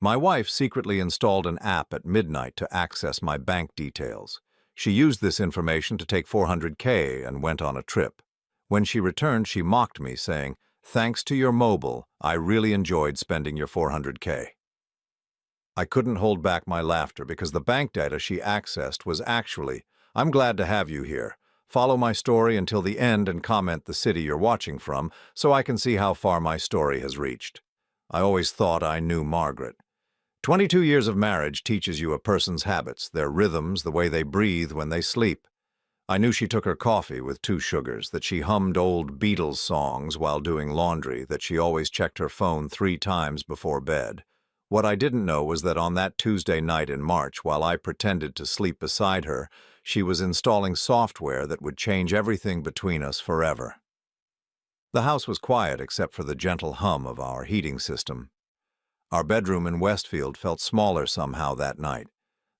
My wife secretly installed an app at midnight to access my bank details. She used this information to take 400K and went on a trip. When she returned, she mocked me, saying, "Thanks to your mobile, I really enjoyed spending your 400K." I couldn't hold back my laughter because the bank data she accessed was actually, "I'm glad to have you here. Follow my story until the end and comment the city you're watching from so I can see how far my story has reached." I always thought I knew Margaret. 22 years of marriage teaches you a person's habits, their rhythms, the way they breathe when they sleep. I knew she took her coffee with 2 sugars, that she hummed old Beatles songs while doing laundry, that she always checked her phone 3 times before bed. What I didn't know was that on that Tuesday night in March, while I pretended to sleep beside her, she was installing software that would change everything between us forever. The house was quiet except for the gentle hum of our heating system. Our bedroom in Westfield felt smaller somehow that night,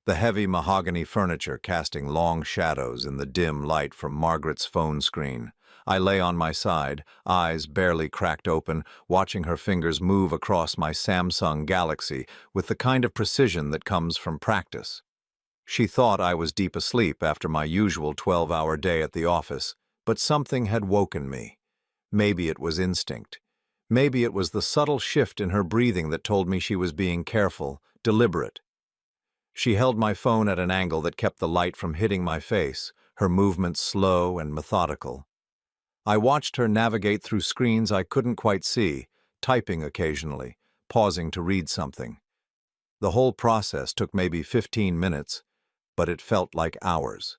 the heavy mahogany furniture casting long shadows in the dim light from Margaret's phone screen. I lay on my side, eyes barely cracked open, watching her fingers move across my Samsung Galaxy with the kind of precision that comes from practice. She thought I was deep asleep after my usual 12-hour day at the office, but something had woken me. Maybe it was instinct. Maybe it was the subtle shift in her breathing that told me she was being careful, deliberate. She held my phone at an angle that kept the light from hitting my face, her movements slow and methodical. I watched her navigate through screens I couldn't quite see, typing occasionally, pausing to read something. The whole process took maybe 15 minutes, but it felt like hours.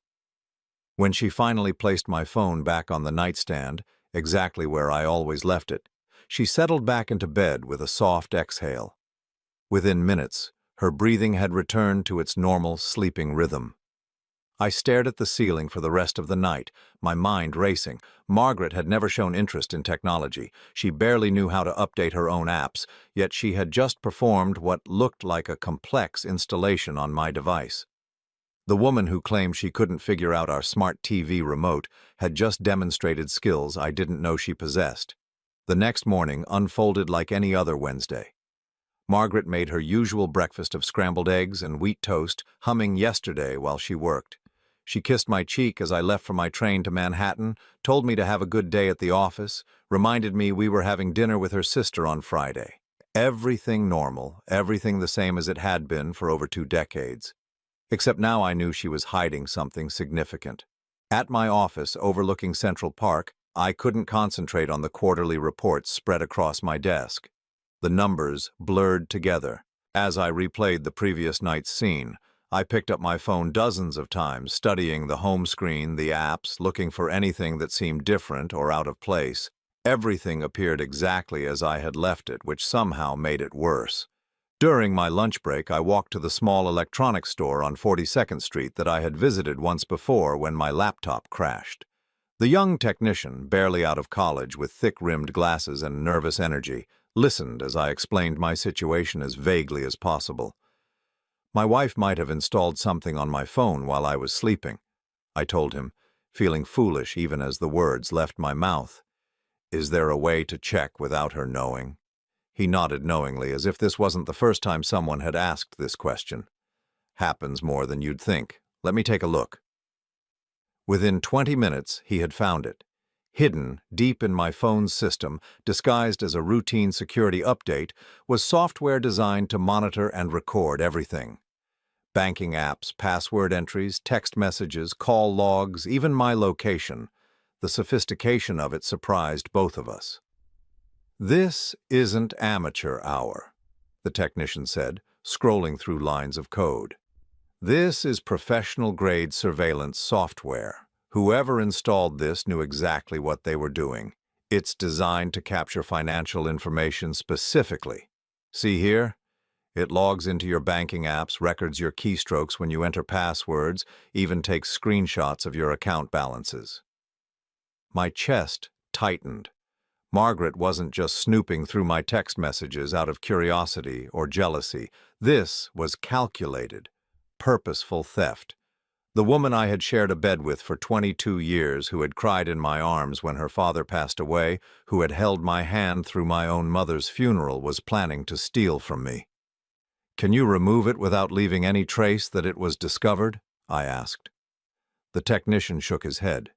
When she finally placed my phone back on the nightstand, exactly where I always left it, she settled back into bed with a soft exhale. Within minutes, her breathing had returned to its normal sleeping rhythm. I stared at the ceiling for the rest of the night, my mind racing. Margaret had never shown interest in technology. She barely knew how to update her own apps, yet she had just performed what looked like a complex installation on my device. The woman who claimed she couldn't figure out our smart TV remote had just demonstrated skills I didn't know she possessed. The next morning unfolded like any other Wednesday. Margaret made her usual breakfast of scrambled eggs and wheat toast, humming Yesterday while she worked. She kissed my cheek as I left for my train to Manhattan, told me to have a good day at the office, reminded me we were having dinner with her sister on Friday. Everything normal, everything the same as it had been for over 2 decades. Except now I knew she was hiding something significant. At my office overlooking Central Park, I couldn't concentrate on the quarterly reports spread across my desk. The numbers blurred together. As I replayed the previous night's scene, I picked up my phone dozens of times, studying the home screen, the apps, looking for anything that seemed different or out of place. Everything appeared exactly as I had left it, which somehow made it worse. During my lunch break, I walked to the small electronics store on 42nd Street that I had visited once before when my laptop crashed. The young technician, barely out of college with thick-rimmed glasses and nervous energy, listened as I explained my situation as vaguely as possible. My wife might have installed something on my phone while I was sleeping, I told him, feeling foolish even as the words left my mouth. Is there a way to check without her knowing? He nodded knowingly, as if this wasn't the first time someone had asked this question. Happens more than you'd think. Let me take a look. Within 20 minutes, he had found it. Hidden deep in my phone's system, disguised as a routine security update, was software designed to monitor and record everything. Banking apps, password entries, text messages, call logs, even my location. The sophistication of it surprised both of us. "This isn't amateur hour," the technician said, scrolling through lines of code. "This is professional-grade surveillance software. Whoever installed this knew exactly what they were doing. It's designed to capture financial information specifically. See here? It logs into your banking apps, records your keystrokes when you enter passwords, even takes screenshots of your account balances." My chest tightened. Margaret wasn't just snooping through my text messages out of curiosity or jealousy. This was calculated, purposeful theft. The woman I had shared a bed with for 22 years, who had cried in my arms when her father passed away, who had held my hand through my own mother's funeral, was planning to steal from me. Can you remove it without leaving any trace that it was discovered? I asked. The technician shook his head.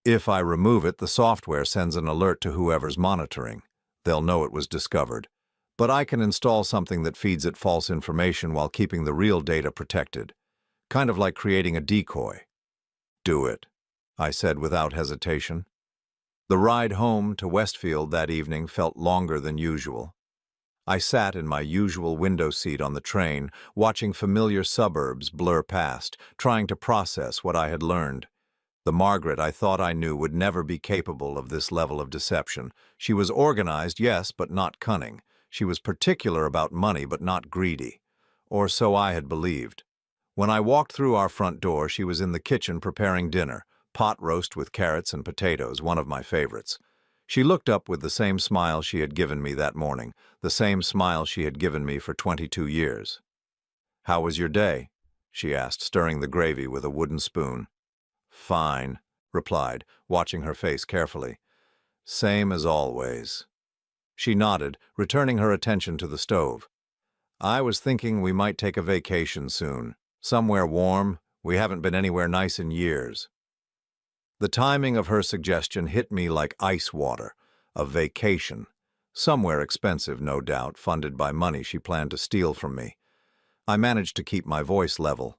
If I remove it, the software sends an alert to whoever's monitoring. They'll know it was discovered. But I can install something that feeds it false information while keeping the real data protected. Kind of like creating a decoy. Do it, I said without hesitation. The ride home to Westfield that evening felt longer than usual. I sat in my usual window seat on the train, watching familiar suburbs blur past, trying to process what I had learned. The Margaret I thought I knew would never be capable of this level of deception. She was organized, yes, but not cunning. She was particular about money, but not greedy. Or so I had believed. When I walked through our front door, she was in the kitchen preparing dinner, pot roast with carrots and potatoes, one of my favorites. She looked up with the same smile she had given me that morning, the same smile she had given me for 22 years. "How was your day?" she asked, stirring the gravy with a wooden spoon. "Fine," replied, watching her face carefully. "Same as always." She nodded, returning her attention to the stove. "I was thinking we might take a vacation soon. Somewhere warm. We haven't been anywhere nice in years." The timing of her suggestion hit me like ice water. A vacation. Somewhere expensive, no doubt, funded by money she planned to steal from me. I managed to keep my voice level.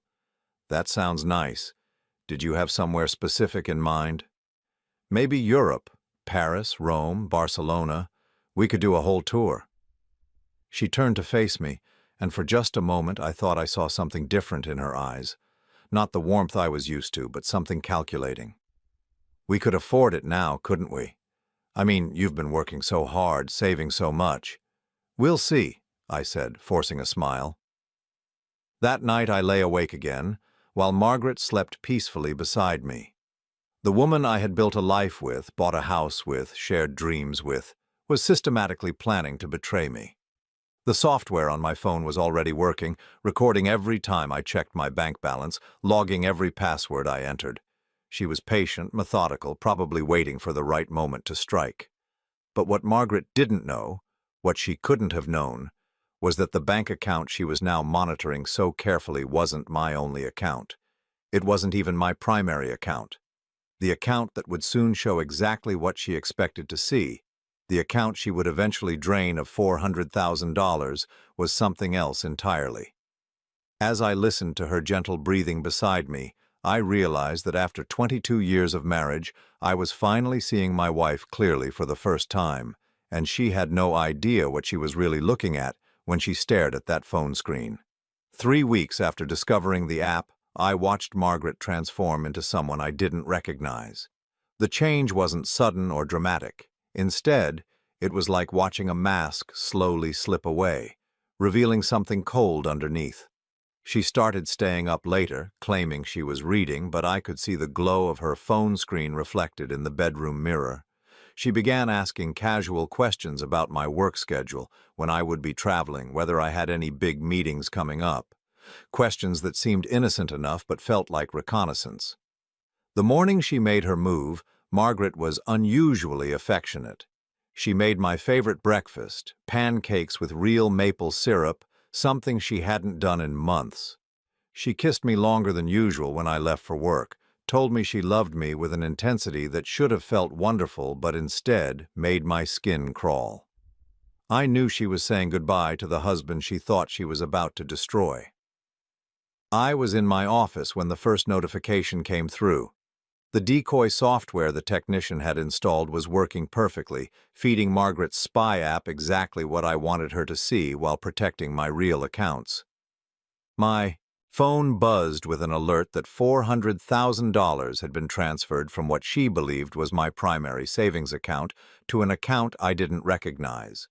"That sounds nice. Did you have somewhere specific in mind?" "Maybe Europe. Paris, Rome, Barcelona. We could do a whole tour." She turned to face me, and for just a moment I thought I saw something different in her eyes. Not the warmth I was used to, but something calculating. "We could afford it now, couldn't we? I mean, you've been working so hard, saving so much." "We'll see," I said, forcing a smile. That night I lay awake again, while Margaret slept peacefully beside me. The woman I had built a life with, bought a house with, shared dreams with, was systematically planning to betray me. The software on my phone was already working, recording every time I checked my bank balance, logging every password I entered. She was patient, methodical, probably waiting for the right moment to strike. But what Margaret didn't know, what she couldn't have known, was that the bank account she was now monitoring so carefully wasn't my only account. It wasn't even my primary account. The account that would soon show exactly what she expected to see, the account she would eventually drain of $400,000, was something else entirely. As I listened to her gentle breathing beside me, I realized that after 22 years of marriage, I was finally seeing my wife clearly for the first time, and she had no idea what she was really looking at when she stared at that phone screen. 3 weeks after discovering the app, I watched Margaret transform into someone I didn't recognize. The change wasn't sudden or dramatic. Instead, it was like watching a mask slowly slip away, revealing something cold underneath. She started staying up later, claiming she was reading, but I could see the glow of her phone screen reflected in the bedroom mirror. She began asking casual questions about my work schedule, when I would be traveling, whether I had any big meetings coming up. Questions that seemed innocent enough but felt like reconnaissance. The morning she made her move, Margaret was unusually affectionate. She made my favorite breakfast, pancakes with real maple syrup, something she hadn't done in months. She kissed me longer than usual when I left for work, told me she loved me with an intensity that should have felt wonderful but instead made my skin crawl. I knew she was saying goodbye to the husband she thought she was about to destroy. I was in my office when the first notification came through. The decoy software the technician had installed was working perfectly, feeding Margaret's spy app exactly what I wanted her to see while protecting my real accounts. My phone buzzed with an alert that $400,000 had been transferred from what she believed was my primary savings account to an account I didn't recognize.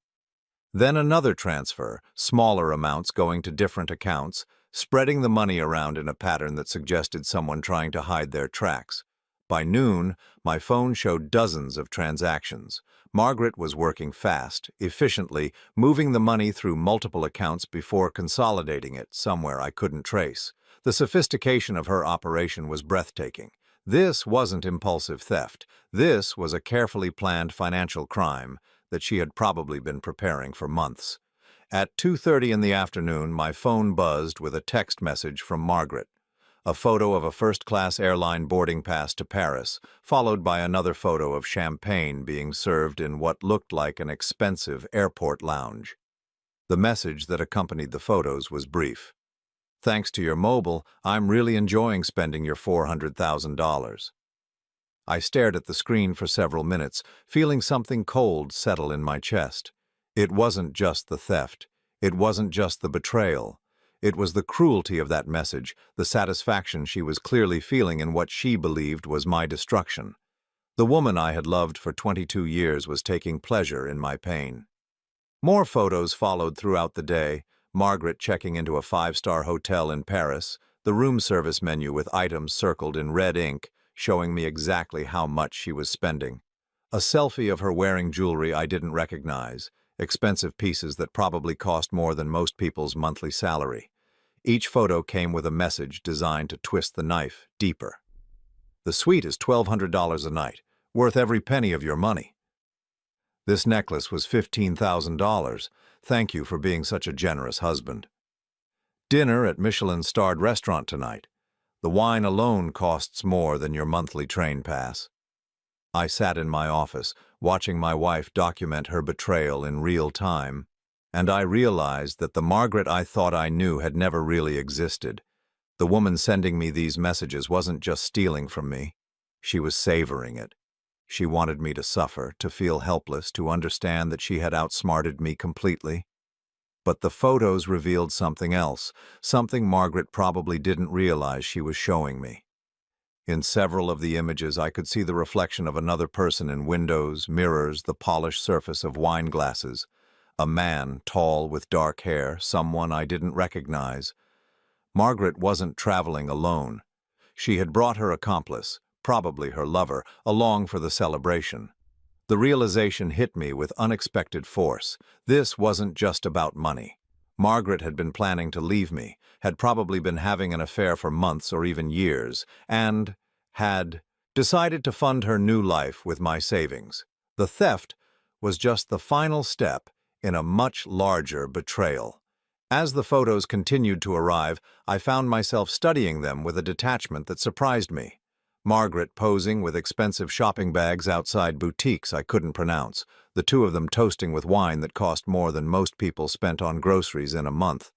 Then another transfer, smaller amounts going to different accounts, spreading the money around in a pattern that suggested someone trying to hide their tracks. By noon, my phone showed dozens of transactions. Margaret was working fast, efficiently, moving the money through multiple accounts before consolidating it somewhere I couldn't trace. The sophistication of her operation was breathtaking. This wasn't impulsive theft. This was a carefully planned financial crime that she had probably been preparing for months. At 2:30 in the afternoon, my phone buzzed with a text message from Margaret. A photo of a first-class airline boarding pass to Paris, followed by another photo of champagne being served in what looked like an expensive airport lounge. The message that accompanied the photos was brief. "Thanks to your mobile, I'm really enjoying spending your $400,000. I stared at the screen for several minutes, feeling something cold settle in my chest. It wasn't just the theft. It wasn't just the betrayal. It was the cruelty of that message, the satisfaction she was clearly feeling in what she believed was my destruction. The woman I had loved for 22 years was taking pleasure in my pain. More photos followed throughout the day, Margaret checking into a 5-star hotel in Paris, the room service menu with items circled in red ink, showing me exactly how much she was spending. A selfie of her wearing jewelry I didn't recognize, expensive pieces that probably cost more than most people's monthly salary. Each photo came with a message designed to twist the knife deeper. "The suite is $1,200 a night, worth every penny of your money. This necklace was $15,000. Thank you for being such a generous husband. Dinner at Michelin-starred restaurant tonight. The wine alone costs more than your monthly train pass." I sat in my office, watching my wife document her betrayal in real time, and I realized that the Margaret I thought I knew had never really existed. The woman sending me these messages wasn't just stealing from me. She was savoring it. She wanted me to suffer, to feel helpless, to understand that she had outsmarted me completely. But the photos revealed something else, something Margaret probably didn't realize she was showing me. In several of the images, I could see the reflection of another person in windows, mirrors, the polished surface of wine glasses. A man, tall, with dark hair, someone I didn't recognize. Margaret wasn't traveling alone. She had brought her accomplice, probably her lover, along for the celebration. The realization hit me with unexpected force. This wasn't just about money. Margaret had been planning to leave me, had probably been having an affair for months or even years, and had decided to fund her new life with my savings. The theft was just the final step in a much larger betrayal. As the photos continued to arrive, I found myself studying them with a detachment that surprised me. Margaret posing with expensive shopping bags outside boutiques I couldn't pronounce, the two of them toasting with wine that cost more than most people spent on groceries in a month.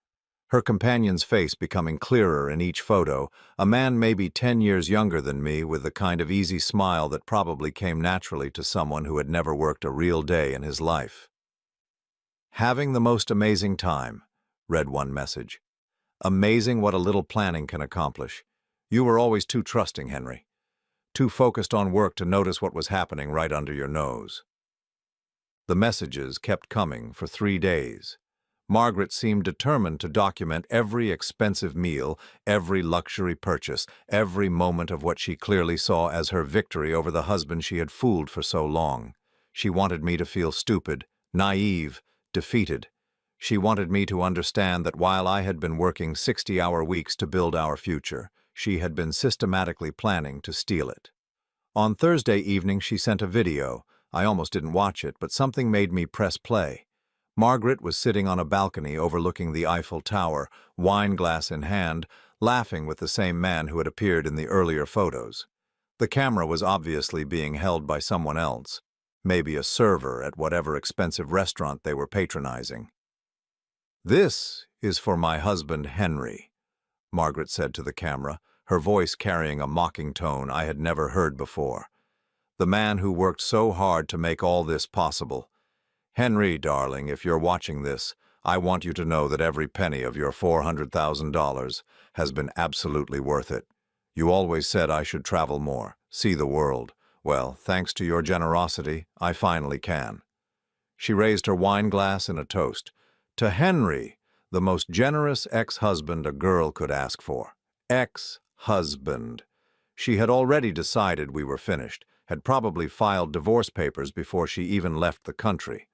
Her companion's face becoming clearer in each photo, a man maybe 10 years younger than me with the kind of easy smile that probably came naturally to someone who had never worked a real day in his life. "Having the most amazing time," read one message. "Amazing what a little planning can accomplish. You were always too trusting, Henry. Too focused on work to notice what was happening right under your nose." The messages kept coming for 3 days. Margaret seemed determined to document every expensive meal, every luxury purchase, every moment of what she clearly saw as her victory over the husband she had fooled for so long. She wanted me to feel stupid, naive, defeated. She wanted me to understand that while I had been working 60-hour weeks to build our future, she had been systematically planning to steal it. On Thursday evening, she sent a video. I almost didn't watch it, but something made me press play. Margaret was sitting on a balcony overlooking the Eiffel Tower, wine glass in hand, laughing with the same man who had appeared in the earlier photos. The camera was obviously being held by someone else, maybe a server at whatever expensive restaurant they were patronizing. "This is for my husband, Henry," Margaret said to the camera, her voice carrying a mocking tone I had never heard before. "The man who worked so hard to make all this possible. Henry, darling, if you're watching this, I want you to know that every penny of your $400,000 has been absolutely worth it. You always said I should travel more, see the world. Well, thanks to your generosity, I finally can." She raised her wine glass in a toast. "To Henry, the most generous ex-husband a girl could ask for." Ex-husband. She had already decided we were finished, had probably filed divorce papers before she even left the country.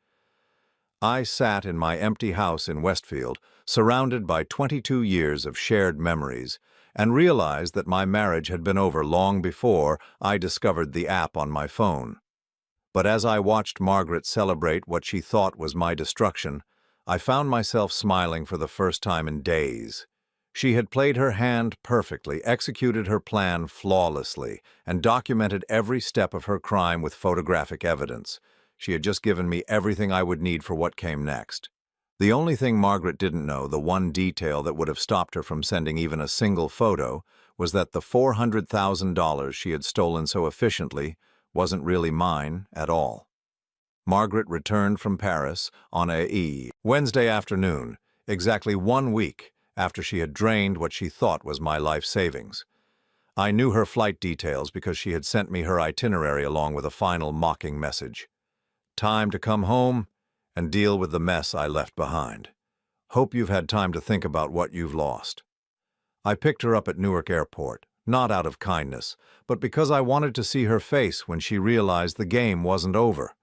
I sat in my empty house in Westfield, surrounded by 22 years of shared memories, and realized that my marriage had been over long before I discovered the app on my phone. But as I watched Margaret celebrate what she thought was my destruction, I found myself smiling for the first time in days. She had played her hand perfectly, executed her plan flawlessly, and documented every step of her crime with photographic evidence. She had just given me everything I would need for what came next. The only thing Margaret didn't know, the one detail that would have stopped her from sending even a single photo, was that the $400,000 she had stolen so efficiently wasn't really mine at all. Margaret returned from Paris on a Wednesday afternoon, exactly 1 week after she had drained what she thought was my life savings. I knew her flight details because she had sent me her itinerary along with a final mocking message. Time to come home and deal with the mess I left behind. Hope you've had time to think about what you've lost. I picked her up at Newark Airport, not out of kindness, but because I wanted to see her face when she realized the game wasn't over.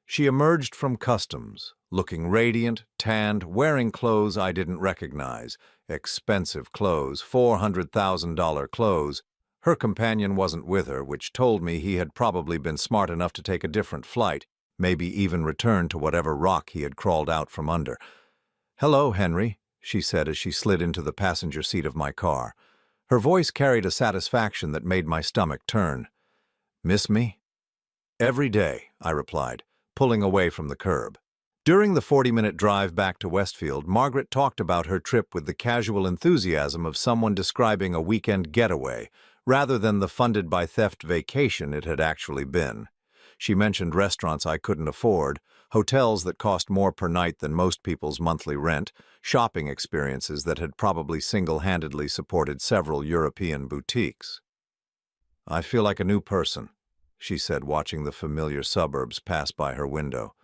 She emerged from customs, looking radiant, tanned, wearing clothes I didn't recognize. Expensive clothes, $400,000 clothes. Her companion wasn't with her, which told me he had probably been smart enough to take a different flight, maybe even return to whatever rock he had crawled out from under. "Hello, Henry," she said as she slid into the passenger seat of my car. Her voice carried a satisfaction that made my stomach turn. "Miss me?" "Every day," I replied, pulling away from the curb. During the 40-minute drive back to Westfield, Margaret talked about her trip with the casual enthusiasm of someone describing a weekend getaway, rather than the funded-by-theft vacation it had actually been. She mentioned restaurants I couldn't afford, hotels that cost more per night than most people's monthly rent, shopping experiences that had probably single-handedly supported several European boutiques. "I feel like a new person," she said, watching the familiar suburbs pass by her window.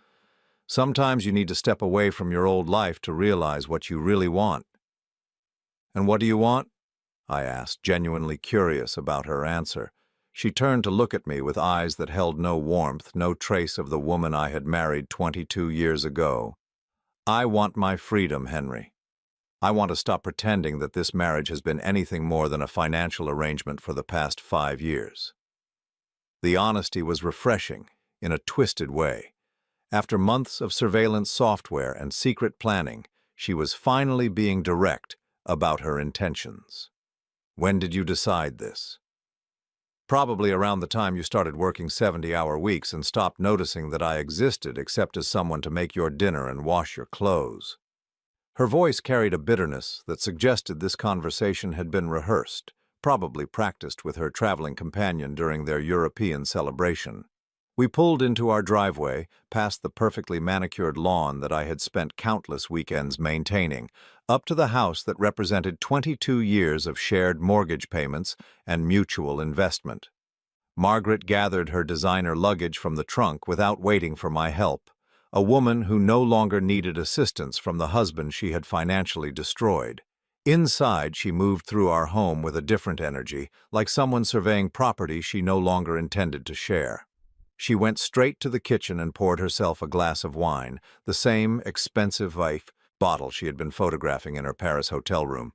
"Sometimes you need to step away from your old life to realize what you really want." "And what do you want?" I asked, genuinely curious about her answer. She turned to look at me with eyes that held no warmth, no trace of the woman I had married 22 years ago. "I want my freedom, Henry. I want to stop pretending that this marriage has been anything more than a financial arrangement for the past 5 years." The honesty was refreshing, in a twisted way. After months of surveillance software and secret planning, she was finally being direct about her intentions. "When did you decide this?" "Probably around the time you started working 70-hour weeks and stopped noticing that I existed except as someone to make your dinner and wash your clothes." Her voice carried a bitterness that suggested this conversation had been rehearsed, probably practiced with her traveling companion during their European celebration. We pulled into our driveway, past the perfectly manicured lawn that I had spent countless weekends maintaining, up to the house that represented 22 years of shared mortgage payments and mutual investment. Margaret gathered her designer luggage from the trunk without waiting for my help, a woman who no longer needed assistance from the husband she had financially destroyed. Inside, she moved through our home with a different energy, like someone surveying property she no longer intended to share. She went straight to the kitchen and poured herself a glass of wine, the same expensive bottle she had been photographing in her Paris hotel room.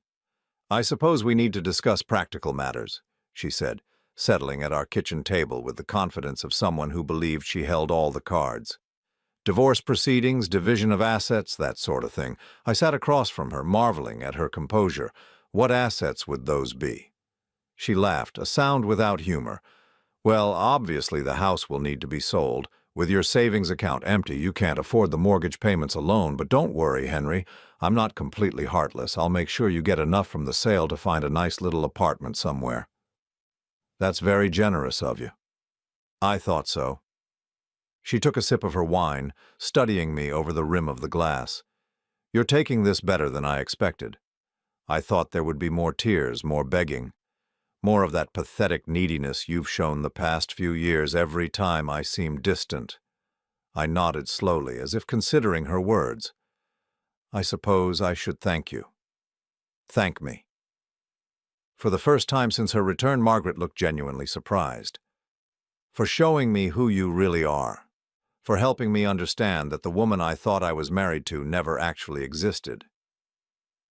"I suppose we need to discuss practical matters," she said, settling at our kitchen table with the confidence of someone who believed she held all the cards. "Divorce proceedings, division of assets, that sort of thing." I sat across from her, marveling at her composure. "What assets would those be?" She laughed, a sound without humor. "Well, obviously the house will need to be sold. With your savings account empty, you can't afford the mortgage payments alone, but don't worry, Henry. I'm not completely heartless. I'll make sure you get enough from the sale to find a nice little apartment somewhere." "That's very generous of you." "I thought so." She took a sip of her wine, studying me over the rim of the glass. "You're taking this better than I expected. I thought there would be more tears, more begging. More of that pathetic neediness you've shown the past few years every time I seem distant." I nodded slowly, as if considering her words. "I suppose I should thank you." "Thank me." For the first time since her return, Margaret looked genuinely surprised. "For showing me who you really are. For helping me understand that the woman I thought I was married to never actually existed."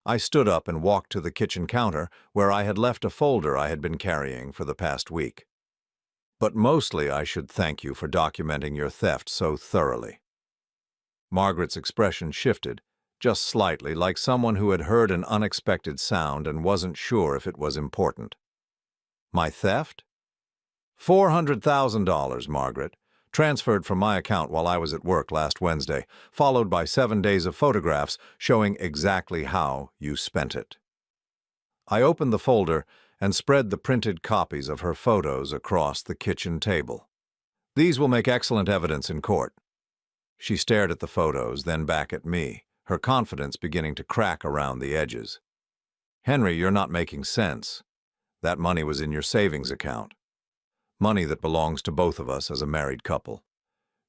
I stood up and walked to the kitchen counter, where I had left a folder I had been carrying for the past week. "But mostly I should thank you for documenting your theft so thoroughly." Margaret's expression shifted, just slightly, like someone who had heard an unexpected sound and wasn't sure if it was important. My theft? $400,000, Margaret, transferred from my account while I was at work last Wednesday, followed by 7 days of photographs showing exactly how you spent it. I opened the folder and spread the printed copies of her photos across the kitchen table. These will make excellent evidence in court. She stared at the photos, then back at me, her confidence beginning to crack around the edges. Henry, you're not making sense. That money was in your savings account. Money that belongs to both of us as a married couple.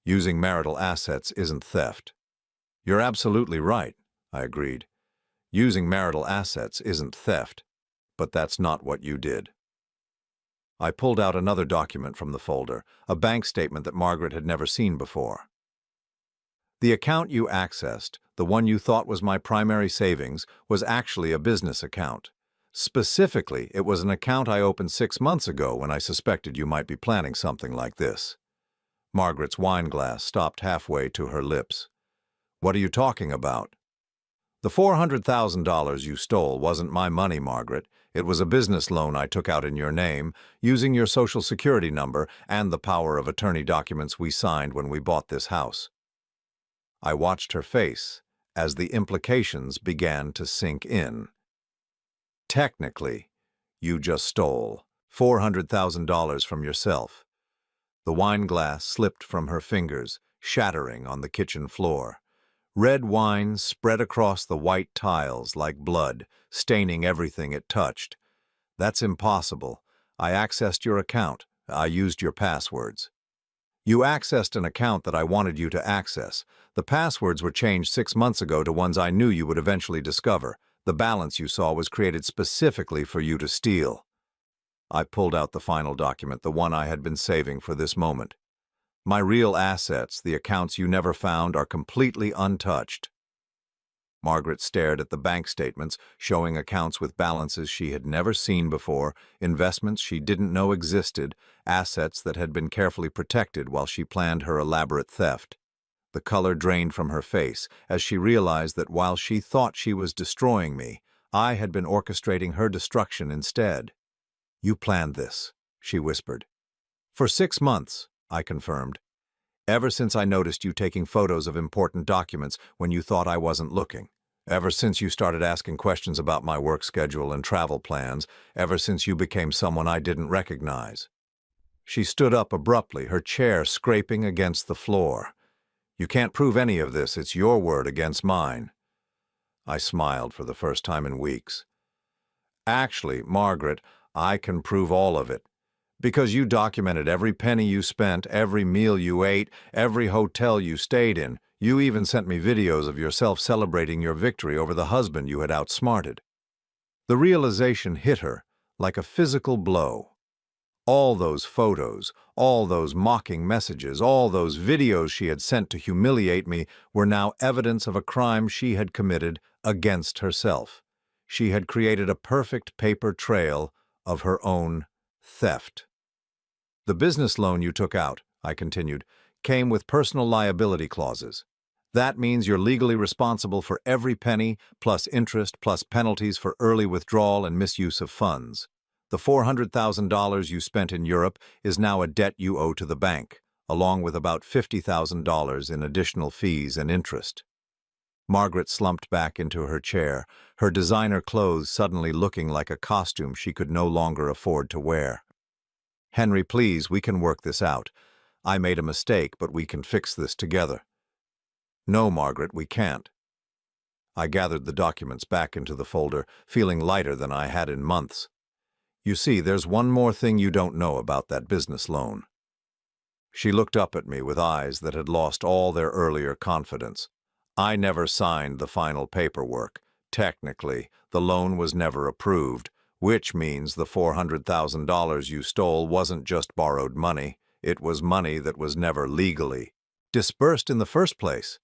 Using marital assets isn't theft. You're absolutely right, I agreed. Using marital assets isn't theft, but that's not what you did. I pulled out another document from the folder, a bank statement that Margaret had never seen before. The account you accessed, the one you thought was my primary savings, was actually a business account. Specifically, it was an account I opened 6 months ago when I suspected you might be planning something like this. Margaret's wine glass stopped halfway to her lips. What are you talking about? The $400,000 you stole wasn't my money, Margaret. It was a business loan I took out in your name, using your Social Security number and the power of attorney documents we signed when we bought this house. I watched her face as the implications began to sink in. Technically, you just stole $400,000 from yourself. The wine glass slipped from her fingers, shattering on the kitchen floor. Red wine spread across the white tiles like blood, staining everything it touched. That's impossible. I accessed your account. I used your passwords. You accessed an account that I wanted you to access. The passwords were changed 6 months ago to ones I knew you would eventually discover. The balance you saw was created specifically for you to steal. I pulled out the final document, the one I had been saving for this moment. My real assets, the accounts you never found, are completely untouched. Margaret stared at the bank statements, showing accounts with balances she had never seen before, investments she didn't know existed, assets that had been carefully protected while she planned her elaborate theft. The color drained from her face as she realized that while she thought she was destroying me, I had been orchestrating her destruction instead. You planned this, she whispered. For 6 months, I confirmed. Ever since I noticed you taking photos of important documents when you thought I wasn't looking. Ever since you started asking questions about my work schedule and travel plans. Ever since you became someone I didn't recognize. She stood up abruptly, her chair scraping against the floor. You can't prove any of this. It's your word against mine. I smiled for the first time in weeks. Actually, Margaret, I can prove all of it. Because you documented every penny you spent, every meal you ate, every hotel you stayed in. You even sent me videos of yourself celebrating your victory over the husband you had outsmarted. The realization hit her like a physical blow. All those photos, all those mocking messages, all those videos she had sent to humiliate me were now evidence of a crime she had committed against herself. She had created a perfect paper trail of her own theft. The business loan you took out, I continued, came with personal liability clauses. That means you're legally responsible for every penny, plus interest, plus penalties for early withdrawal and misuse of funds. The $400,000 you spent in Europe is now a debt you owe to the bank, along with about $50,000 in additional fees and interest. Margaret slumped back into her chair, her designer clothes suddenly looking like a costume she could no longer afford to wear. Henry, please, we can work this out. I made a mistake, but we can fix this together. No, Margaret, we can't. I gathered the documents back into the folder, feeling lighter than I had in months. You see, there's one more thing you don't know about that business loan. She looked up at me with eyes that had lost all their earlier confidence. I never signed the final paperwork. Technically, the loan was never approved, which means the $400,000 you stole wasn't just borrowed money. It was money that was never legally disbursed in the first place.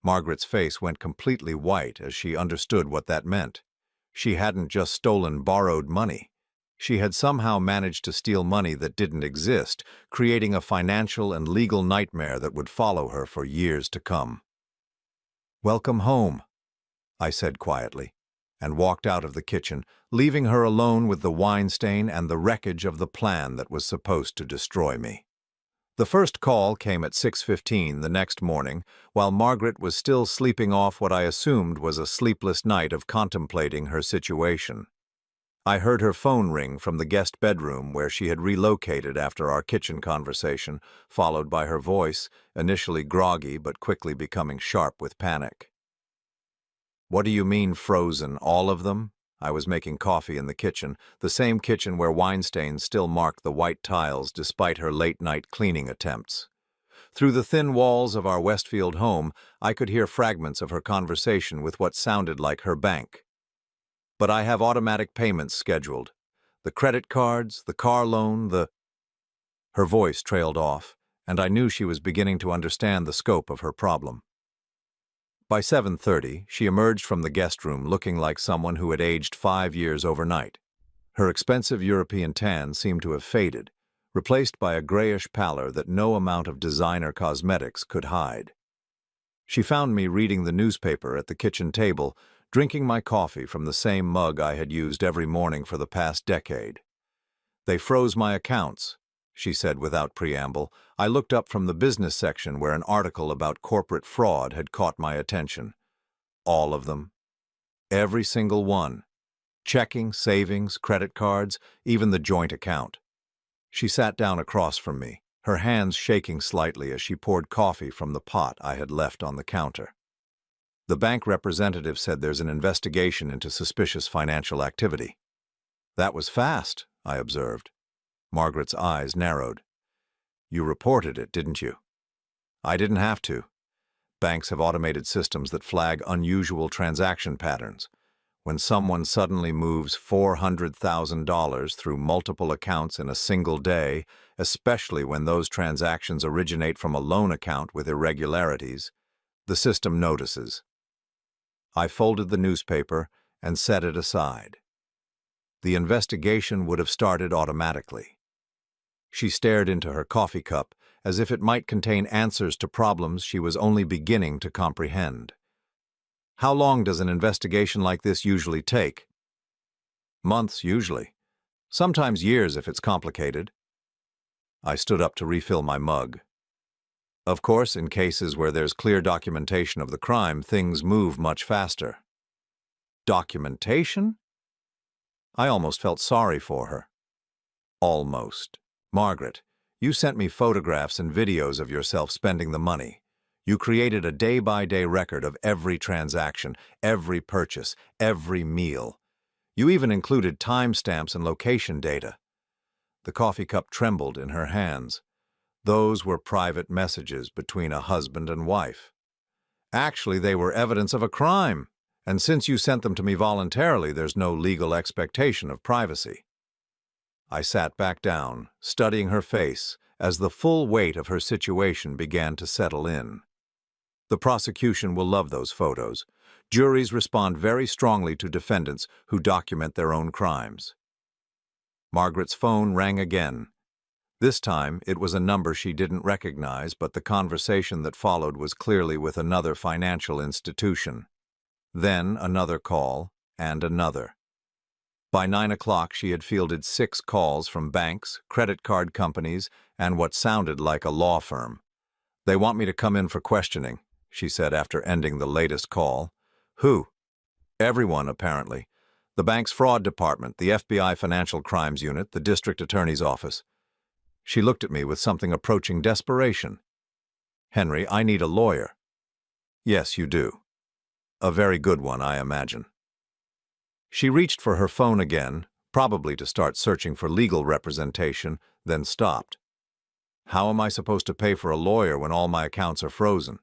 Margaret's face went completely white as she understood what that meant. She hadn't just stolen borrowed money. She had somehow managed to steal money that didn't exist, creating a financial and legal nightmare that would follow her for years to come. "Welcome home," I said quietly, and walked out of the kitchen, leaving her alone with the wine stain and the wreckage of the plan that was supposed to destroy me. The first call came at 6:15 the next morning, while Margaret was still sleeping off what I assumed was a sleepless night of contemplating her situation. I heard her phone ring from the guest bedroom where she had relocated after our kitchen conversation, followed by her voice, initially groggy but quickly becoming sharp with panic. "What do you mean frozen, all of them?" I was making coffee in the kitchen, the same kitchen where wine stains still marked the white tiles despite her late-night cleaning attempts. Through the thin walls of our Westfield home, I could hear fragments of her conversation with what sounded like her bank. "But I have automatic payments scheduled. The credit cards, the car loan, the—" Her voice trailed off, and I knew she was beginning to understand the scope of her problem. By 7:30, she emerged from the guest room looking like someone who had aged 5 years overnight. Her expensive European tan seemed to have faded, replaced by a grayish pallor that no amount of designer cosmetics could hide. She found me reading the newspaper at the kitchen table, drinking my coffee from the same mug I had used every morning for the past decade. "They froze my accounts," she said without preamble. I looked up from the business section where an article about corporate fraud had caught my attention. "All of them. Every single one. Checking, savings, credit cards, even the joint account." She sat down across from me, her hands shaking slightly as she poured coffee from the pot I had left on the counter. "The bank representative said there's an investigation into suspicious financial activity." "That was fast," I observed. Margaret's eyes narrowed. "You reported it, didn't you?" "I didn't have to. Banks have automated systems that flag unusual transaction patterns. When someone suddenly moves $400,000 through multiple accounts in a single day, especially when those transactions originate from a loan account with irregularities, the system notices." I folded the newspaper and set it aside. The investigation would have started automatically. She stared into her coffee cup as if it might contain answers to problems she was only beginning to comprehend. "How long does an investigation like this usually take?" "Months, usually. Sometimes years if it's complicated." I stood up to refill my mug. "Of course, in cases where there's clear documentation of the crime, things move much faster." "Documentation?" I almost felt sorry for her. "Almost. Margaret, you sent me photographs and videos of yourself spending the money. You created a day-by-day record of every transaction, every purchase, every meal. You even included timestamps and location data." The coffee cup trembled in her hands. "Those were private messages between a husband and wife. Actually, they were evidence of a crime, and since you sent them to me voluntarily, there's no legal expectation of privacy." I sat back down, studying her face, as the full weight of her situation began to settle in. The prosecution will love those photos. Juries respond very strongly to defendants who document their own crimes. Margaret's phone rang again. This time, it was a number she didn't recognize, but the conversation that followed was clearly with another financial institution. Then another call, and another. By 9 o'clock, she had fielded 6 calls from banks, credit card companies, and what sounded like a law firm. "They want me to come in for questioning," she said after ending the latest call. "Who?" "Everyone, apparently. The bank's fraud department, the FBI Financial Crimes Unit, the district attorney's office." She looked at me with something approaching desperation. "Henry, I need a lawyer." "Yes, you do. A very good one, I imagine." She reached for her phone again, probably to start searching for legal representation, then stopped. "How am I supposed to pay for a lawyer when all my accounts are frozen?"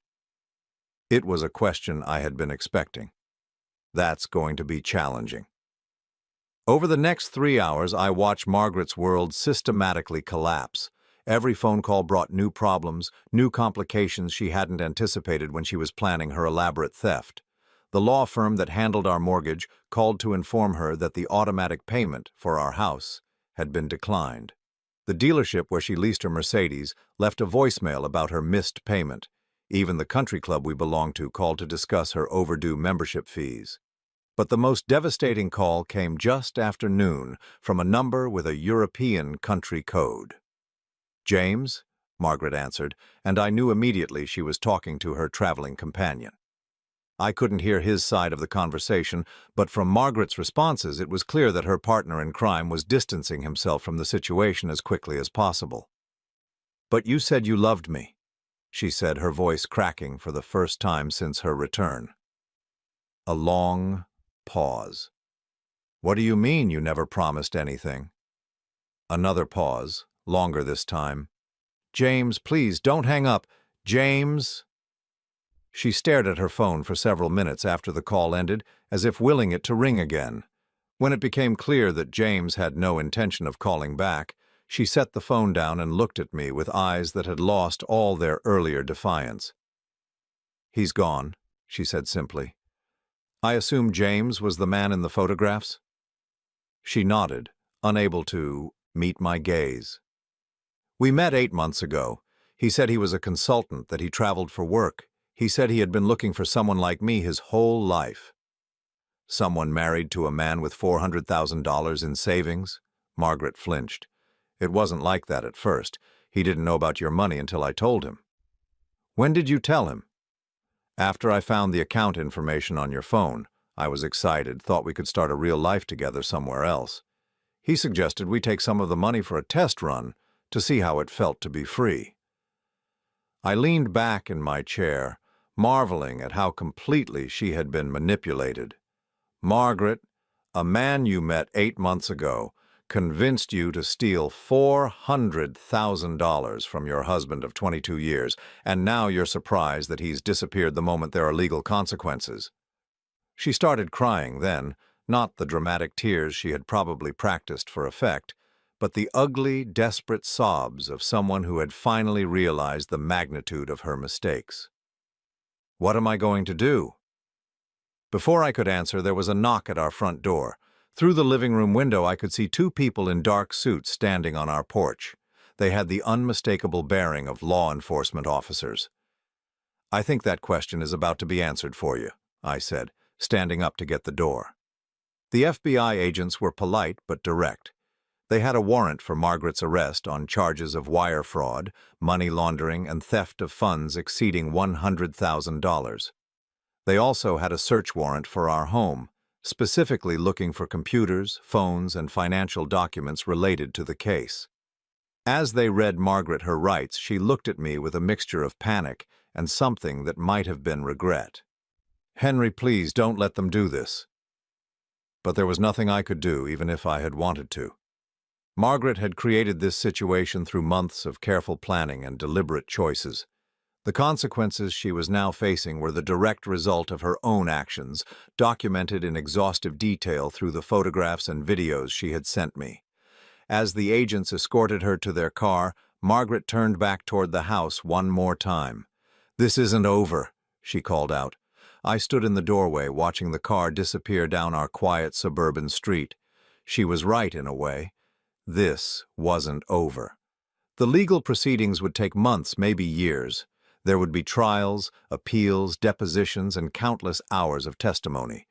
It was a question I had been expecting. That's going to be challenging. Over the next 3 hours, I watched Margaret's world systematically collapse. Every phone call brought new problems, new complications she hadn't anticipated when she was planning her elaborate theft. The law firm that handled our mortgage called to inform her that the automatic payment for our house had been declined. The dealership where she leased her Mercedes left a voicemail about her missed payment. Even the country club we belonged to called to discuss her overdue membership fees. But the most devastating call came just after noon from a number with a European country code. "James," Margaret answered, and I knew immediately she was talking to her traveling companion. I couldn't hear his side of the conversation, but from Margaret's responses it was clear that her partner in crime was distancing himself from the situation as quickly as possible. "But you said you loved me," she said, her voice cracking for the first time since her return. A long pause. "What do you mean you never promised anything?" Another pause, longer this time. "James, please, don't hang up. James!" She stared at her phone for several minutes after the call ended, as if willing it to ring again. When it became clear that James had no intention of calling back, she set the phone down and looked at me with eyes that had lost all their earlier defiance. "He's gone," she said simply. "I assume James was the man in the photographs?" She nodded, unable to meet my gaze. "We met 8 months ago. He said he was a consultant, that he traveled for work. He said he had been looking for someone like me his whole life." "Someone married to a man with $400,000 in savings?" Margaret flinched. "It wasn't like that at first. He didn't know about your money until I told him." "When did you tell him?" "After I found the account information on your phone. I was excited, thought we could start a real life together somewhere else. He suggested we take some of the money for a test run to see how it felt to be free." I leaned back in my chair, marveling at how completely she had been manipulated. "Margaret, a man you met 8 months ago convinced you to steal $400,000 from your husband of 22 years, and now you're surprised that he's disappeared the moment there are legal consequences." She started crying then, not the dramatic tears she had probably practiced for effect, but the ugly, desperate sobs of someone who had finally realized the magnitude of her mistakes. "What am I going to do?" Before I could answer, there was a knock at our front door. Through the living room window, I could see 2 people in dark suits standing on our porch. They had the unmistakable bearing of law enforcement officers. "I think that question is about to be answered for you," I said, standing up to get the door. The FBI agents were polite but direct. They had a warrant for Margaret's arrest on charges of wire fraud, money laundering, and theft of funds exceeding $100,000. They also had a search warrant for our home, specifically looking for computers, phones, and financial documents related to the case. As they read Margaret her rights, she looked at me with a mixture of panic and something that might have been regret. "Henry, please don't let them do this." But there was nothing I could do, even if I had wanted to. Margaret had created this situation through months of careful planning and deliberate choices. The consequences she was now facing were the direct result of her own actions, documented in exhaustive detail through the photographs and videos she had sent me. As the agents escorted her to their car, Margaret turned back toward the house one more time. "This isn't over," she called out. I stood in the doorway, watching the car disappear down our quiet suburban street. She was right in a way. This wasn't over. The legal proceedings would take months, maybe years. There would be trials, appeals, depositions, and countless hours of testimony.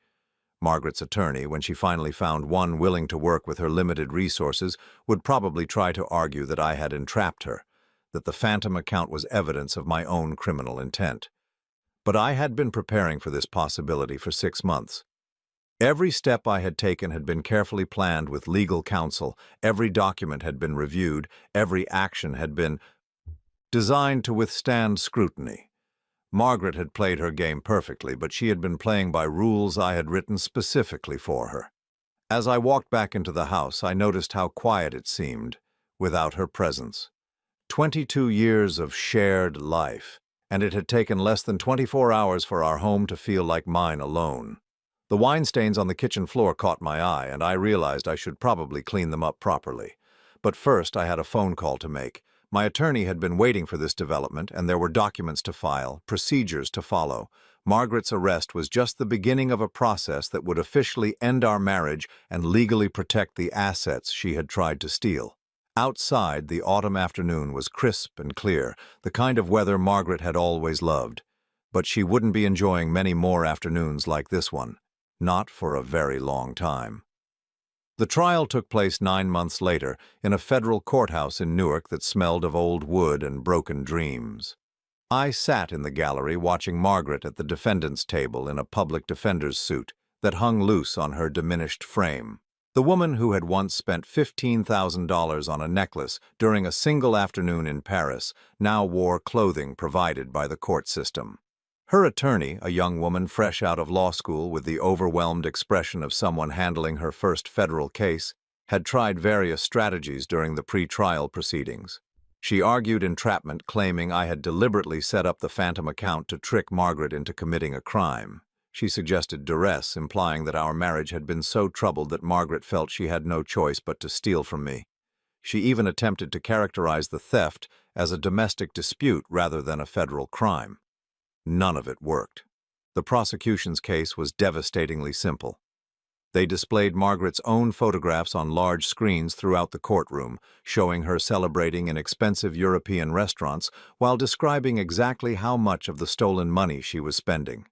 Margaret's attorney, when she finally found one willing to work with her limited resources, would probably try to argue that I had entrapped her, that the phantom account was evidence of my own criminal intent. But I had been preparing for this possibility for 6 months. Every step I had taken had been carefully planned with legal counsel, every document had been reviewed, every action had been designed to withstand scrutiny. Margaret had played her game perfectly, but she had been playing by rules I had written specifically for her. As I walked back into the house, I noticed how quiet it seemed, without her presence. 22 years of shared life, and it had taken less than 24 hours for our home to feel like mine alone. The wine stains on the kitchen floor caught my eye, and I realized I should probably clean them up properly. But first, I had a phone call to make. My attorney had been waiting for this development, and there were documents to file, procedures to follow. Margaret's arrest was just the beginning of a process that would officially end our marriage and legally protect the assets she had tried to steal. Outside, the autumn afternoon was crisp and clear, the kind of weather Margaret had always loved. But she wouldn't be enjoying many more afternoons like this one. Not for a very long time. The trial took place 9 months later in a federal courthouse in Newark that smelled of old wood and broken dreams. I sat in the gallery watching Margaret at the defendant's table in a public defender's suit that hung loose on her diminished frame. The woman who had once spent $15,000 on a necklace during a single afternoon in Paris now wore clothing provided by the court system. Her attorney, a young woman fresh out of law school with the overwhelmed expression of someone handling her first federal case, had tried various strategies during the pre-trial proceedings. She argued entrapment, claiming I had deliberately set up the phantom account to trick Margaret into committing a crime. She suggested duress, implying that our marriage had been so troubled that Margaret felt she had no choice but to steal from me. She even attempted to characterize the theft as a domestic dispute rather than a federal crime. None of it worked. The prosecution's case was devastatingly simple. They displayed Margaret's own photographs on large screens throughout the courtroom, showing her celebrating in expensive European restaurants while describing exactly how much of the stolen money she was spending.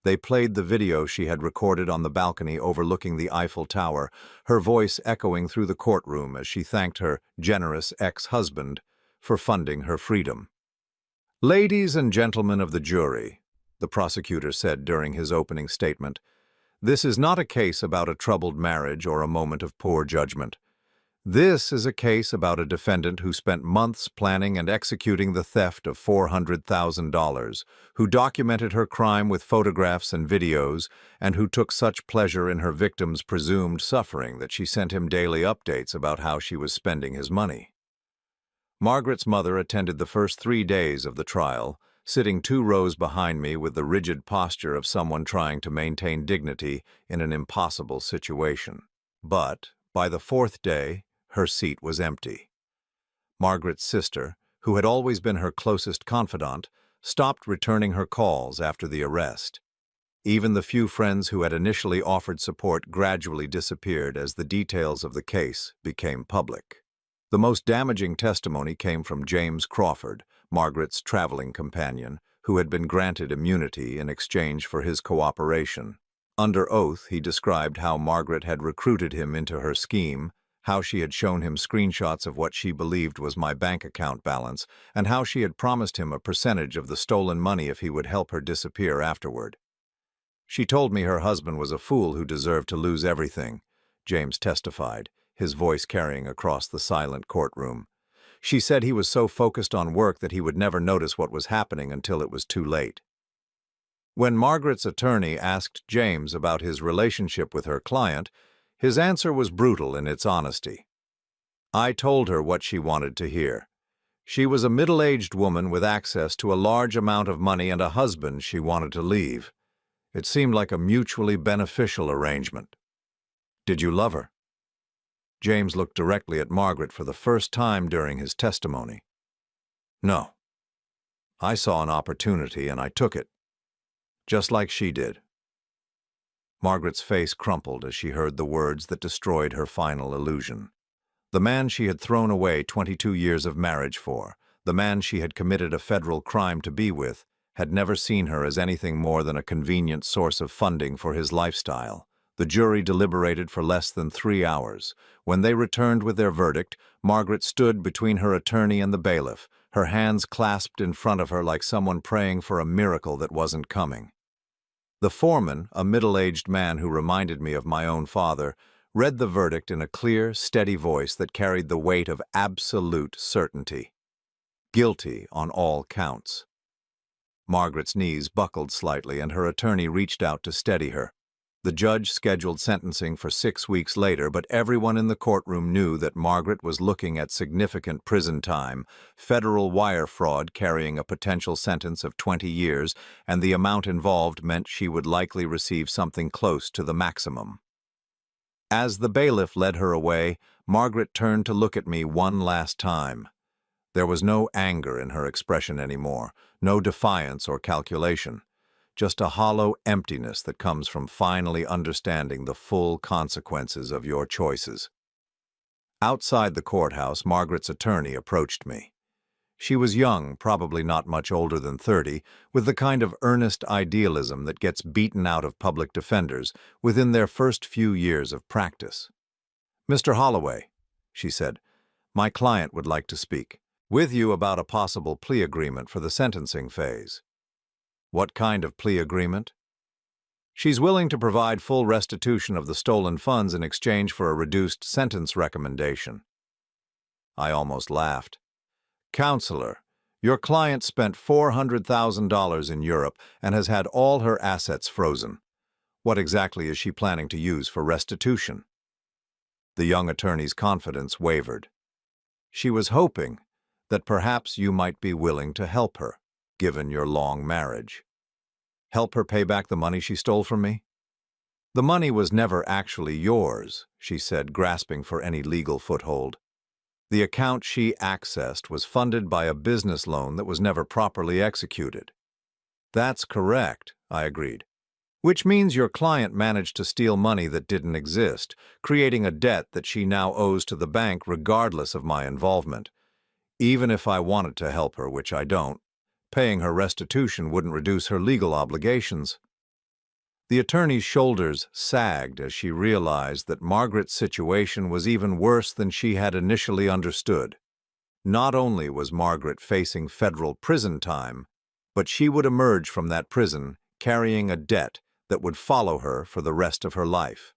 They played the video she had recorded on the balcony overlooking the Eiffel Tower, her voice echoing through the courtroom as she thanked her generous ex-husband for funding her freedom. "Ladies and gentlemen of the jury," the prosecutor said during his opening statement, "this is not a case about a troubled marriage or a moment of poor judgment. This is a case about a defendant who spent months planning and executing the theft of $400,000, who documented her crime with photographs and videos, and who took such pleasure in her victim's presumed suffering that she sent him daily updates about how she was spending his money." Margaret's mother attended the first 3 days of the trial, sitting 2 rows behind me with the rigid posture of someone trying to maintain dignity in an impossible situation. But by the 4th day, her seat was empty. Margaret's sister, who had always been her closest confidant, stopped returning her calls after the arrest. Even the few friends who had initially offered support gradually disappeared as the details of the case became public. The most damaging testimony came from James Crawford, Margaret's traveling companion, who had been granted immunity in exchange for his cooperation. Under oath, he described how Margaret had recruited him into her scheme, how she had shown him screenshots of what she believed was my bank account balance, and how she had promised him a percentage of the stolen money if he would help her disappear afterward. "She told me her husband was a fool who deserved to lose everything," James testified, his voice carrying across the silent courtroom. "She said he was so focused on work that he would never notice what was happening until it was too late." When Margaret's attorney asked James about his relationship with her client, his answer was brutal in its honesty. "I told her what she wanted to hear. She was a middle-aged woman with access to a large amount of money and a husband she wanted to leave. It seemed like a mutually beneficial arrangement." "Did you love her?" James looked directly at Margaret for the first time during his testimony. "No. I saw an opportunity and I took it. Just like she did." Margaret's face crumpled as she heard the words that destroyed her final illusion. The man she had thrown away 22 years of marriage for, the man she had committed a federal crime to be with, had never seen her as anything more than a convenient source of funding for his lifestyle. The jury deliberated for less than 3 hours. When they returned with their verdict, Margaret stood between her attorney and the bailiff, her hands clasped in front of her like someone praying for a miracle that wasn't coming. The foreman, a middle-aged man who reminded me of my own father, read the verdict in a clear, steady voice that carried the weight of absolute certainty. Guilty on all counts. Margaret's knees buckled slightly and her attorney reached out to steady her. The judge scheduled sentencing for 6 weeks later, but everyone in the courtroom knew that Margaret was looking at significant prison time, federal wire fraud carrying a potential sentence of 20 years, and the amount involved meant she would likely receive something close to the maximum. As the bailiff led her away, Margaret turned to look at me one last time. There was no anger in her expression anymore, no defiance or calculation. Just a hollow emptiness that comes from finally understanding the full consequences of your choices. Outside the courthouse, Margaret's attorney approached me. She was young, probably not much older than 30, with the kind of earnest idealism that gets beaten out of public defenders within their first few years of practice. "Mr. Holloway," she said, "my client would like to speak with you about a possible plea agreement for the sentencing phase." "What kind of plea agreement?" "She's willing to provide full restitution of the stolen funds in exchange for a reduced sentence recommendation." I almost laughed. "Counselor, your client spent $400,000 in Europe and has had all her assets frozen. What exactly is she planning to use for restitution?" The young attorney's confidence wavered. "She was hoping that perhaps you might be willing to help her, given your long marriage." "Help her pay back the money she stole from me?" "The money was never actually yours," she said, grasping for any legal foothold. "The account she accessed was funded by a business loan that was never properly executed." "That's correct," I agreed. "Which means your client managed to steal money that didn't exist, creating a debt that she now owes to the bank regardless of my involvement. Even if I wanted to help her, which I don't, paying her restitution wouldn't reduce her legal obligations." The attorney's shoulders sagged as she realized that Margaret's situation was even worse than she had initially understood. Not only was Margaret facing federal prison time, but she would emerge from that prison carrying a debt that would follow her for the rest of her life.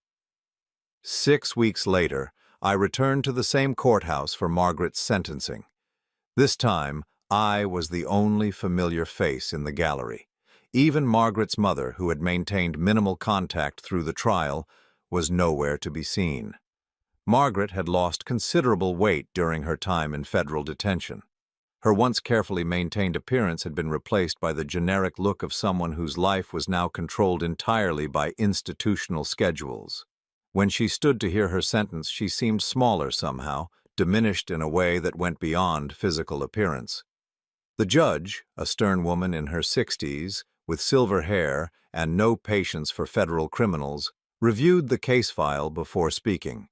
6 weeks later, I returned to the same courthouse for Margaret's sentencing. This time, I was the only familiar face in the gallery. Even Margaret's mother, who had maintained minimal contact through the trial, was nowhere to be seen. Margaret had lost considerable weight during her time in federal detention. Her once carefully maintained appearance had been replaced by the generic look of someone whose life was now controlled entirely by institutional schedules. When she stood to hear her sentence, she seemed smaller somehow, diminished in a way that went beyond physical appearance. The judge, a stern woman in her 60s, with silver hair and no patience for federal criminals, reviewed the case file before speaking.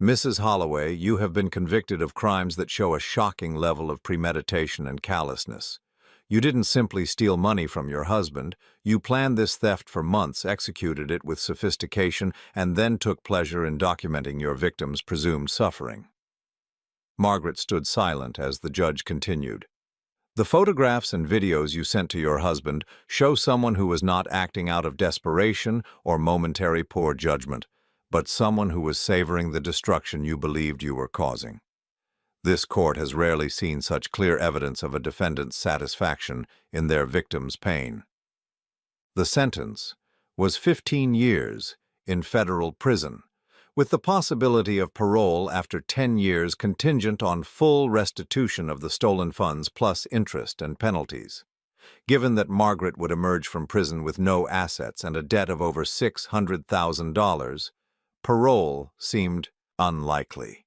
"Mrs. Holloway, you have been convicted of crimes that show a shocking level of premeditation and callousness. You didn't simply steal money from your husband. You planned this theft for months, executed it with sophistication, and then took pleasure in documenting your victim's presumed suffering." Margaret stood silent as the judge continued. "The photographs and videos you sent to your husband show someone who was not acting out of desperation or momentary poor judgment, but someone who was savoring the destruction you believed you were causing. This court has rarely seen such clear evidence of a defendant's satisfaction in their victim's pain." The sentence was 15 years in federal prison, with the possibility of parole after 10 years contingent on full restitution of the stolen funds plus interest and penalties. Given that Margaret would emerge from prison with no assets and a debt of over $600,000, parole seemed unlikely.